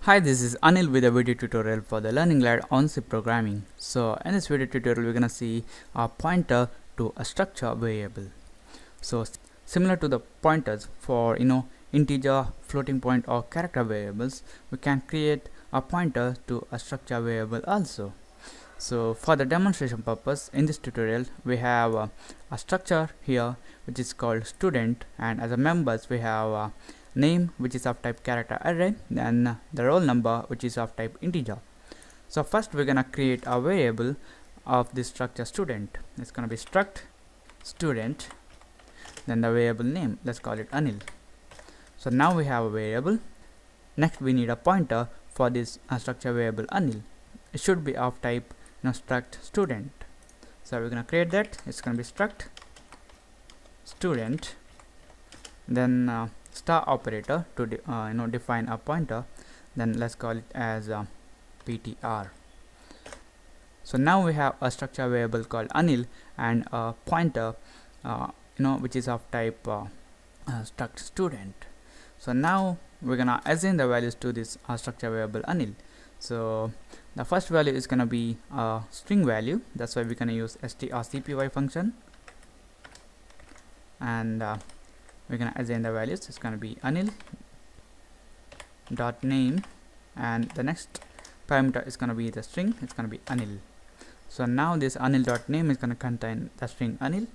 Hi, this is Anil with a video tutorial for the Learning Lab on C programming. So in this video tutorial we're gonna see a pointer to a structure variable. So similar to the pointers for integer, floating point or character variables, we can create a pointer to a structure variable also. So for the demonstration purpose in this tutorial we have a structure here which is called student, and as a members we have name which is of type character array, then the roll number which is of type integer. So first we're gonna create a variable of this structure student. It's gonna be struct student, then the variable name, let's call it Anil. So now we have a variable. Next we need a pointer for this structure variable Anil. It should be of type struct student. So we're gonna create that. It's gonna be struct student, then star operator to define a pointer, then let's call it as ptr. So now we have a structure variable called Anil and a pointer which is of type struct student. So now we're gonna assign the values to this structure variable Anil. So the first value is gonna be a string value, that's why we're gonna use strcpy function, and we're gonna assign the values. It's gonna be Anil dot name, and the next parameter is gonna be the string. It's gonna be Anil. So now this Anil dot name is gonna contain the string Anil.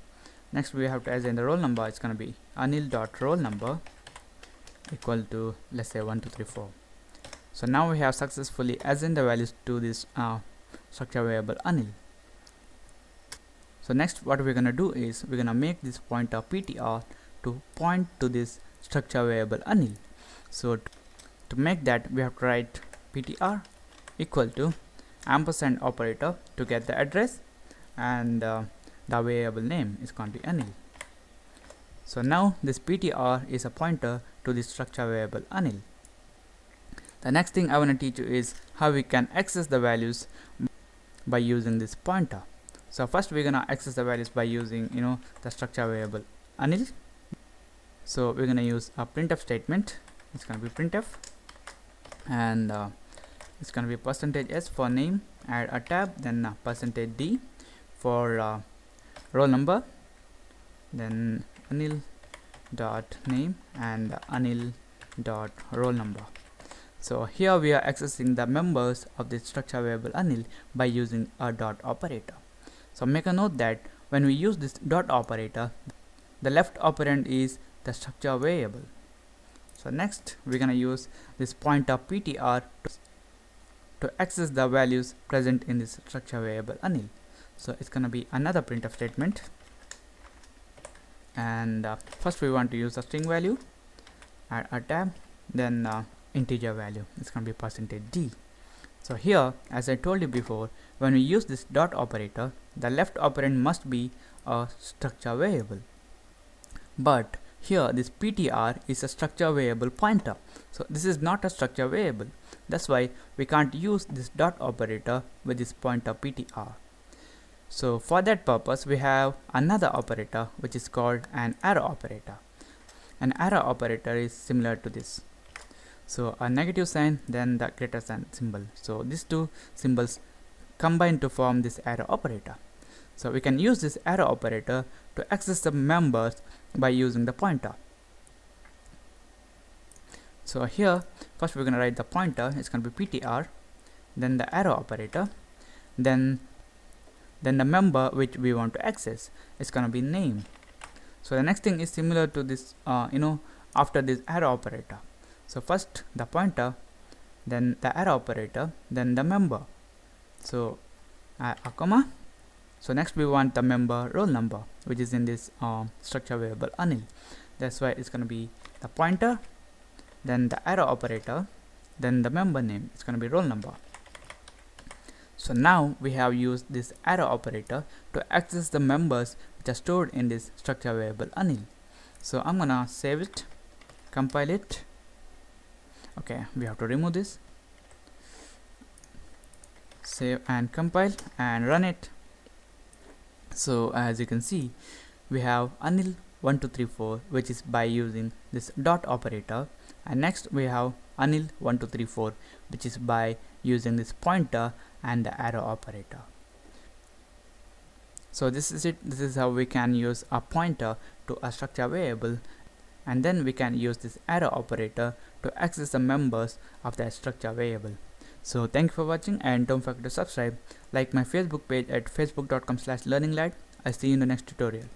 Next we have to assign the roll number. It's gonna be Anil dot roll number equal to, let's say, 1 2 3 4. So now we have successfully assigned the values to this structure variable Anil. So next what we're gonna do is we're gonna make this pointer ptr to point to this structure variable Anil. So to make that we have to write ptr equal to ampersand operator to get the address, and the variable name is going to be Anil. So now this ptr is a pointer to the structure variable Anil. The next thing I want to teach you is how we can access the values by using this pointer. So first we're gonna access the values by using the structure variable Anil. So we're gonna use a printf statement. It's gonna be printf, and it's gonna be %s for name, add a tab, then %d for roll number, then Anil dot name and Anil dot roll number. So here we are accessing the members of the structure variable Anil by using a dot operator. So make a note that when we use this dot operator, the left operand is the structure variable. So next we're gonna use this pointer ptr to access the values present in this structure variable Anil. So it's gonna be another printf statement, and first we want to use the string value, add a tab, then integer value. It's gonna be %d. So here, as I told you before, when we use this dot operator, the left operand must be a structure variable, but here this ptr is a structure variable pointer, so this is not a structure variable. That's why we can't use this dot operator with this pointer ptr. So for that purpose we have another operator which is called an arrow operator. An arrow operator is similar to this. So a negative sign, then the greater sign symbol. So these two symbols combine to form this arrow operator. So we can use this arrow operator to access the members by using the pointer. So here first we're going to write the pointer. It's going to be ptr, then the arrow operator, then the member which we want to access. It's going to be name. So the next thing is similar to this after this arrow operator. So first the pointer, then the arrow operator, then the member. So a comma. So next we want the member roll number which is in this structure variable Anil. That's why it's going to be the pointer, then the arrow operator, then the member name. It's going to be roll number. So now we have used this arrow operator to access the members which are stored in this structure variable Anil. So I'm gonna save it, compile it. Okay, we have to remove this, save and compile and run it. So as you can see we have Anil 1 2 3 4 which is by using this dot operator, and next we have Anil1234, which is by using this pointer and the arrow operator. So this is it. This is how we can use a pointer to a structure variable, and then we can use this arrow operator to access the members of that structure variable. So thank you for watching, and don't forget to subscribe, like my Facebook page at facebook.com/learninglad. I'll see you in the next tutorial.